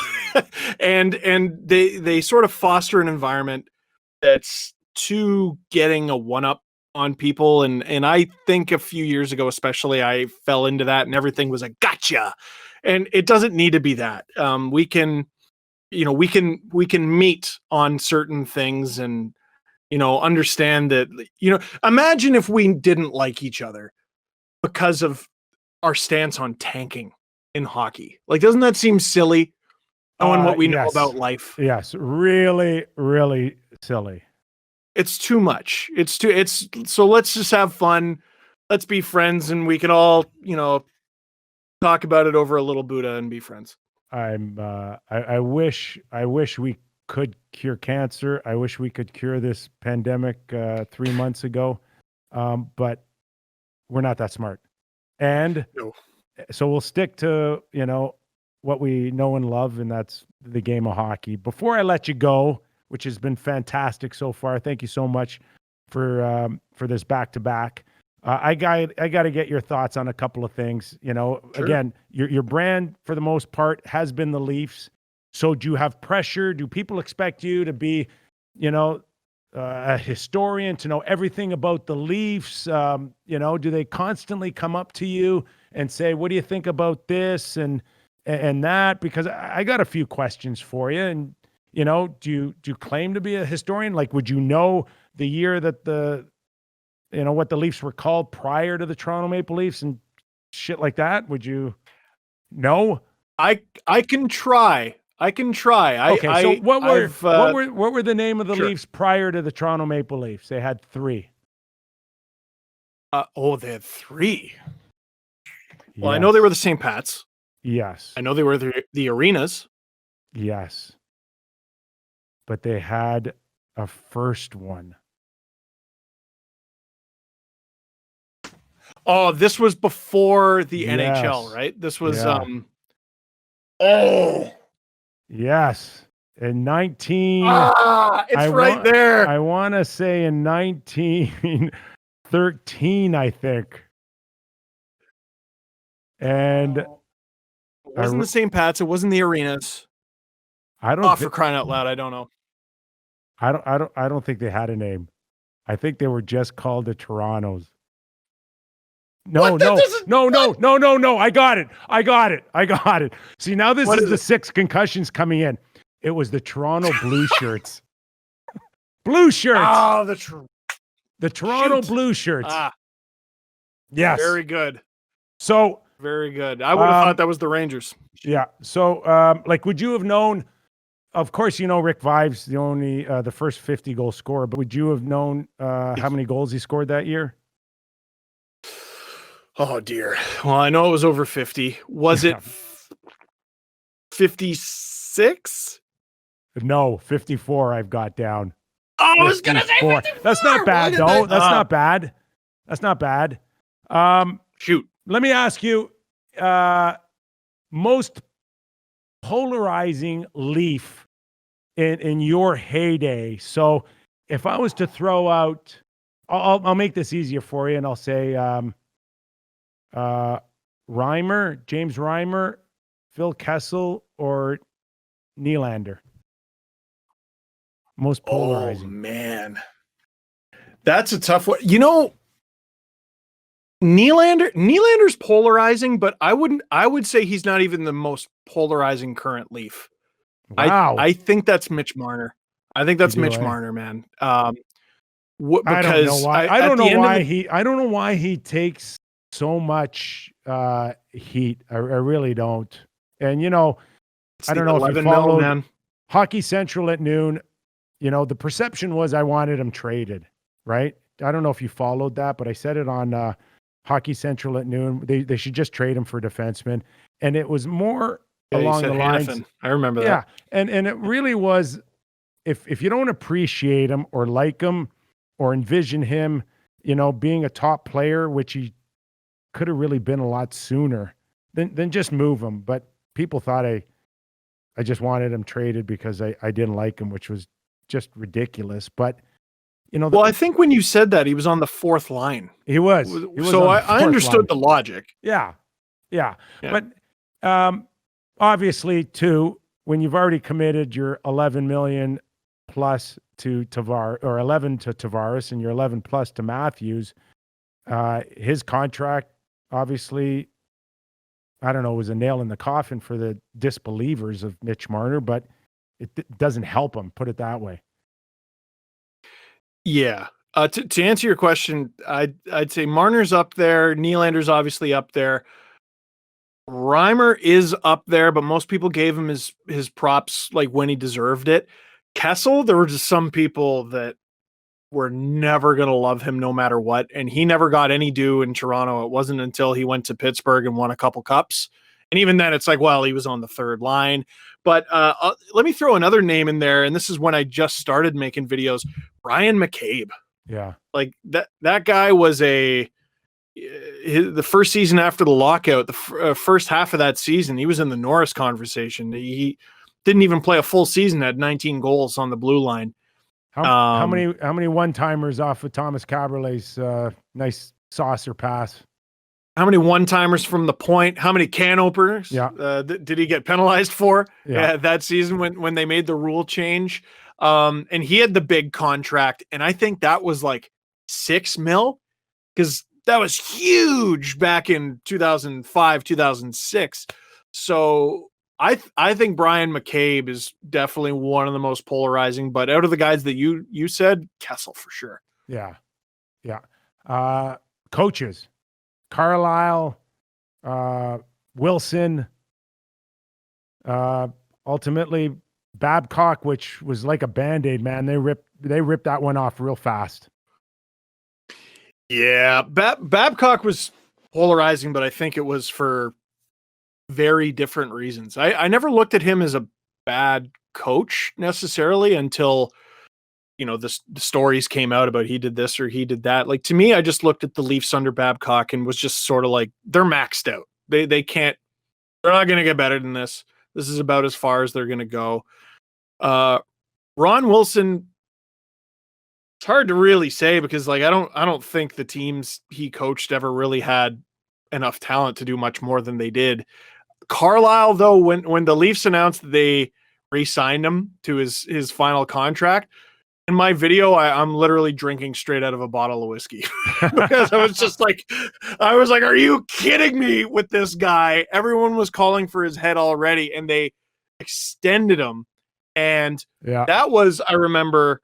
and they sort of foster an environment that's to getting a one-up on people, and I think a few years ago especially I fell into that, and everything was a gotcha, and it doesn't need to be that. We can meet on certain things, and understand that, imagine if we didn't like each other because of our stance on tanking in hockey. Like, doesn't that seem silly, knowing what we know about life? Yes, really, really silly. It's too much. So let's just have fun. Let's be friends, and we can all, talk about it over a little Buddha and be friends. I wish we could cure cancer. I wish we could cure this pandemic 3 months ago. But we're not that smart. And No. so we'll stick to, what we know and love, and that's the game of hockey. Before I let you go, which has been fantastic so far, thank you so much for this back-to-back. I got to get your thoughts on a couple of things. Sure. Again, your brand for the most part has been the Leafs. So do you have pressure? Do people expect you to be, a historian, to know everything about the Leafs? Do they constantly come up to you and say, "What do you think about this and that?" Because I got a few questions for you. And do you claim to be a historian? Like, would you know the year that what the Leafs were called prior to the Toronto Maple Leafs and shit like that? Would you know? I can try. Okay, so what were the name of the sure. Leafs prior to the Toronto Maple Leafs? They had 3. They had 3. Well, Yes. I know they were the St. Pats. Yes. I know they were the Arenas. Yes. But they had a first one. Oh, this was before the Yes. NHL, right? This was Yes. In 19 it's right there. I want to say in 1913, I think. And it wasn't the St. Pats, it wasn't the Arenas. I don't for crying out loud, I don't know. I don't think they had a name. I think they were just called the Torontos. No. I got it. See, now this is the 6 concussions coming in. It was the Toronto Blue Shirts. Blue Shirts. Oh, the Toronto Blue Shirts. Yes. Very good. So very good. I would have thought that was the Rangers. Yeah. So, would you have known? Of course, Rick Vives, the first 50 goal scorer. But would you have known how many goals he scored that year? Oh dear. Well, I know it was over 50. Was it 56? No, 54. I've got down. Oh, I was gonna say 54. That's not bad, though. That's not bad. Shoot. Let me ask you, most polarizing Leaf in your heyday. So if I was to throw out, I'll make this easier for you, and I'll say Reimer, James Reimer, Phil Kessel, or Nylander. Most polarizing. Oh man, that's a tough one. Nylander's polarizing, but I would say he's not even the most polarizing current Leaf. Wow. I think that's Mitch Marner. I think that's Mitch Marner, man. Because I don't know why. I don't know why he takes so much heat. I really don't. And I don't know if you followed Hockey Central at noon. The perception was I wanted him traded, right? I don't know if you followed that, but I said it on Hockey Central at noon. They should just trade him for defenseman. And it was more along the lines. I remember that. Yeah. And it really was, if you don't appreciate him or like him or envision him, being a top player, which he could have really been a lot sooner, then just move him. But people thought I just wanted him traded because I didn't like him, which was just ridiculous. But I think when you said that, he was on the 4th line. He was so I understood the logic. Yeah. But obviously, too, when you've already committed your 11 million plus to Tavares, or 11 to Tavares, and your 11 plus to Matthews, his contract, obviously, I don't know, was a nail in the coffin for the disbelievers of Mitch Marner, but it doesn't help him, put it that way. Yeah. To answer your question, I'd say Marner's up there. Nylander's obviously up there. Reimer is up there, but most people gave him his props like when he deserved it. Kessel, there were just some people that were never going to love him no matter what, and he never got any due in Toronto. It wasn't until he went to Pittsburgh and won a couple cups. And even then, it's like, well, he was on the 3rd line. But let me throw another name in there, and this is when I just started making videos. Brian McCabe. Yeah. Like that guy was the first season after the lockout, the first half of that season, he was in the Norris conversation. He didn't even play a full season, had 19 goals on the blue line. How many one-timers off of Thomas Caberlet's nice saucer pass? How many one-timers from the point? How many can openers? Yeah. Did he get penalized for? Yeah. That season when they made the rule change. And he had the big contract, and I think that was like $6 million, because that was huge back in 2005, 2006. So I think Brian McCabe is definitely one of the most polarizing, but out of the guys that you said, Kessel for sure. Yeah. Yeah. Coaches, Carlisle, Wilson, ultimately Babcock, which was like a Band-Aid, man. They ripped that one off real fast. Yeah, Babcock was polarizing, but I think it was for very different reasons. I never looked at him as a bad coach necessarily until, the stories came out about he did this or he did that. Like, to me, I just looked at the Leafs under Babcock and was just sort of like, they're maxed out. They're not going to get better than this. This is about as far as they're going to go. Ron Wilson, it's hard to really say because, like, I don't think the teams he coached ever really had enough talent to do much more than they did. Carlisle, though, when the Leafs announced that they re-signed him to his final contract, in my video, I'm literally drinking straight out of a bottle of whiskey because I was like, are you kidding me with this guy? Everyone was calling for his head already, and they extended him. And that was, I remember,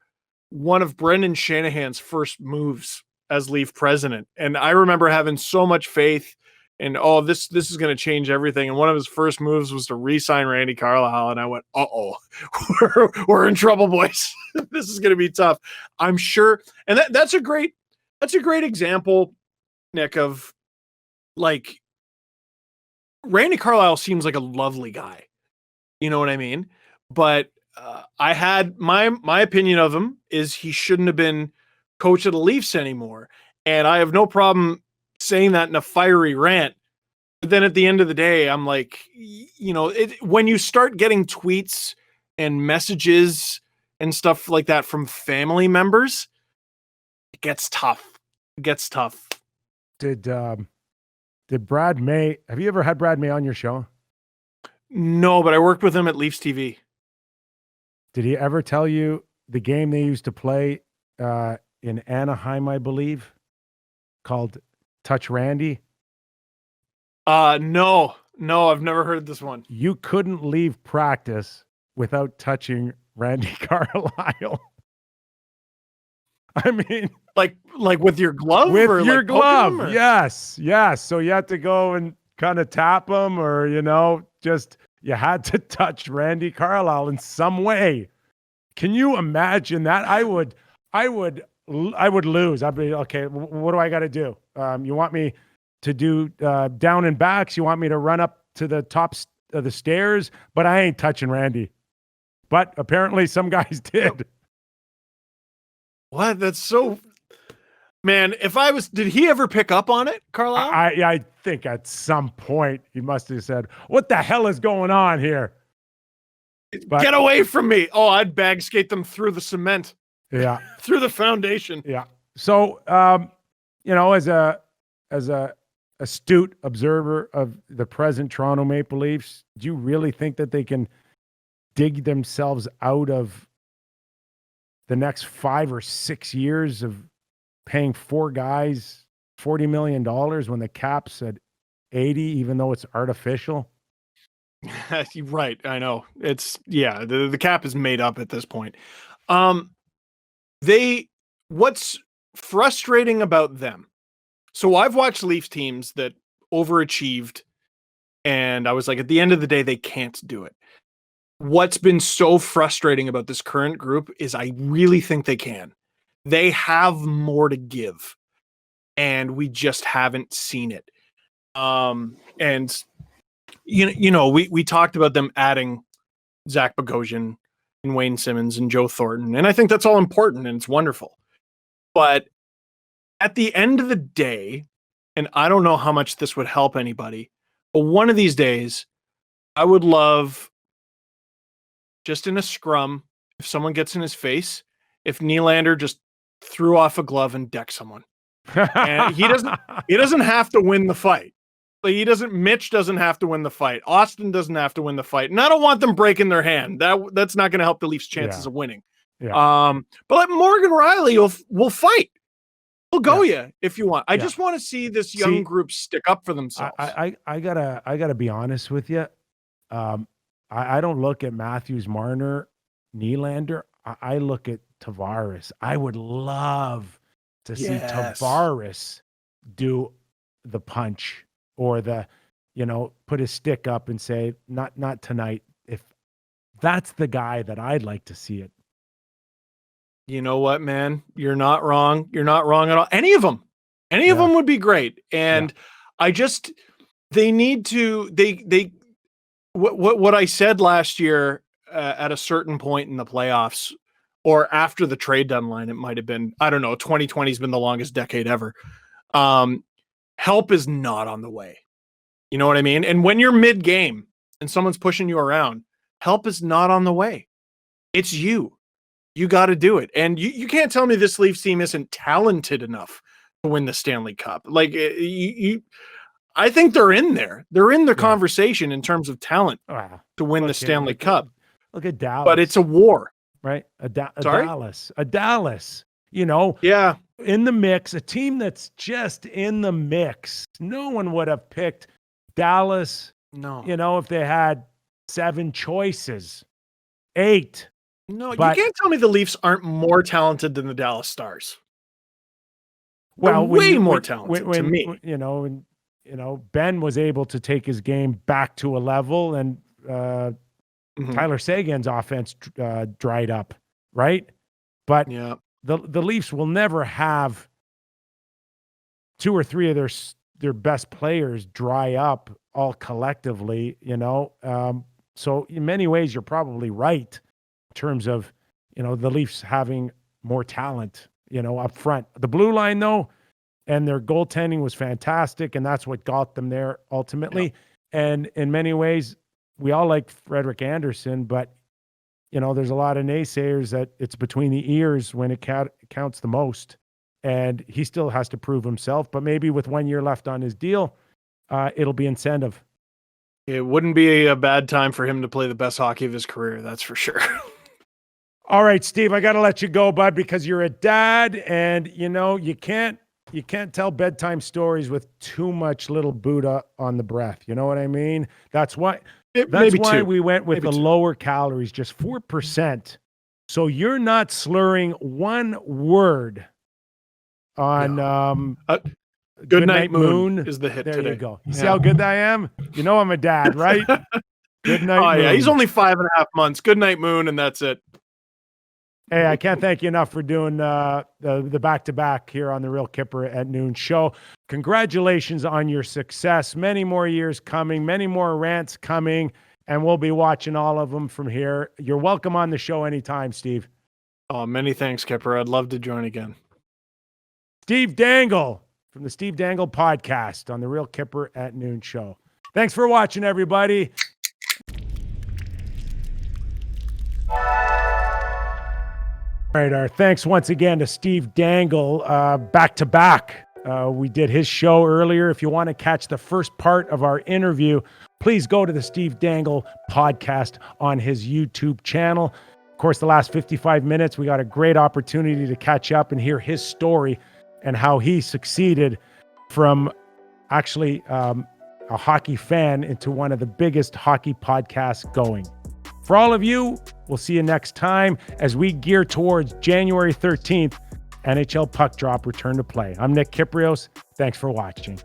one of Brendan Shanahan's first moves as Leaf president. And I remember having so much faith and, this is going to change everything. And one of his first moves was to re-sign Randy Carlisle. And I went, we're in trouble, boys. This is going to be tough. I'm sure. And that's a great example, Nick, of, like, Randy Carlisle seems like a lovely guy. You know what I mean? But I had my opinion of him is he shouldn't have been coach of the Leafs anymore. And I have no problem saying that in a fiery rant. But then at the end of the day, I'm like, when you start getting tweets and messages and stuff like that from family members, it gets tough. Did Brad May, have you ever had Brad May on your show? No, but I worked with him at Leafs TV. Did he ever tell you the game they used to play in Anaheim, I believe, called Touch Randy? No, I've never heard this one. You couldn't leave practice without touching Randy Carlisle. I mean, like with your glove? With your glove, yes. So you had to go and kind of tap him, or just you had to touch Randy Carlisle in some way. Can you imagine that? I would lose. I'd be, okay, what do I got to do? You want me to do down and backs? You want me to run up to the top of the stairs? But I ain't touching Randy. But apparently some guys did. What? That's so... Man, did he ever pick up on it, Carlisle? I think at some point he must have said, what the hell is going on here? But, get away from me. I'd bag skate them through the cement. Yeah. Through the foundation. Yeah. So, as a astute observer of the present Toronto Maple Leafs, do you really think that they can dig themselves out of the next 5 or 6 years of paying 4 guys $40 million when the cap's at 80, even though it's artificial? Right. I know. It's the cap is made up at this point. What's frustrating about them? So I've watched Leafs teams that overachieved, and I was like, at the end of the day, they can't do it. What's been so frustrating about this current group is I really think they can. They have more to give, and we just haven't seen it. And we talked about them adding Zach Bogosian and Wayne Simmons and Joe Thornton, and I think that's all important and it's wonderful. But at the end of the day, and I don't know how much this would help anybody, but one of these days, I would love, just in a scrum, if someone gets in his face, if Nylander just threw off a glove and decked someone. And he doesn't have to win the fight. Like Mitch doesn't have to win the fight. Austin doesn't have to win the fight. And I don't want them breaking their hand. That's not going to help the Leafs' chances of winning. Yeah. But like Morgan Riley will fight. He'll go you if you want. I just want to see this young group stick up for themselves. I gotta be honest with you. I don't look at Matthews, Marner, Nylander. I look at Tavares. I would love to see Tavares do the punch or put his stick up and say, not tonight. If that's the guy that I'd like to see it. You know what, man? You're not wrong. You're not wrong at all. Any of them would be great. And they need to, what I said last year at a certain point in the playoffs or after the trade deadline, it might've been, I don't know, 2020 has been the longest decade ever. Help is not on the way. You know what I mean? And when you're mid game and someone's pushing you around, help is not on the way. It's you. You got to do it. And you can't tell me this Leafs team isn't talented enough to win the Stanley Cup. Like I think they're in there. They're in the conversation in terms of talent to win the Stanley Cup. Look at Dallas. But it's a war. Right? Dallas. In the mix, a team that's just in the mix. No one would have picked Dallas. No. If they had 7 choices, 8. No, you can't tell me the Leafs aren't more talented than the Dallas Stars. Well, way more talented to me. Ben was able to take his game back to a level, and Tyler Seguin's offense dried up, right? But the Leafs will never have 2 or 3 of their best players dry up all collectively, So in many ways, you're probably right in terms of, the Leafs having more talent, up front. The blue line, though, and their goaltending was fantastic, and that's what got them there ultimately. And in many ways, we all like Frederik Andersen, but there's a lot of naysayers that it's between the ears when it counts the most, and he still has to prove himself. But maybe with 1 year left on his deal, it'll be incentive. It wouldn't be a bad time for him to play the best hockey of his career, that's for sure. All right, Steve, I got to let you go, bud, because you're a dad, and you can't tell bedtime stories with too much little Buddha on the breath. You know what I mean? That's why we went with the lower calories, just 4%. So you're not slurring one word on Good Night Moon is the hit there today. You go. You see how good I am? I'm a dad, right? Good Night Moon. Yeah, he's only 5.5 months. Good Night Moon, and that's it. Hey, I can't thank you enough for doing the back-to-back here on the Real Kyper at Noon show. Congratulations on your success. Many more years coming, many more rants coming, and we'll be watching all of them from here. You're welcome on the show anytime, Steve. Oh, many thanks, Kyper. I'd love to join again. Steve Dangle from the Steve Dangle podcast on the Real Kyper at Noon show. Thanks for watching, everybody. All right, our thanks once again to Steve Dangle, back-to-back. We did his show earlier. If you want to catch the first part of our interview, please go to the Steve Dangle podcast on his YouTube channel. Of course, the last 55 minutes, we got a great opportunity to catch up and hear his story and how he succeeded from actually a hockey fan into one of the biggest hockey podcasts going. For all of you, we'll see you next time as we gear towards January 13th, NHL Puck Drop Return to Play. I'm Nick Kypreos. Thanks for watching.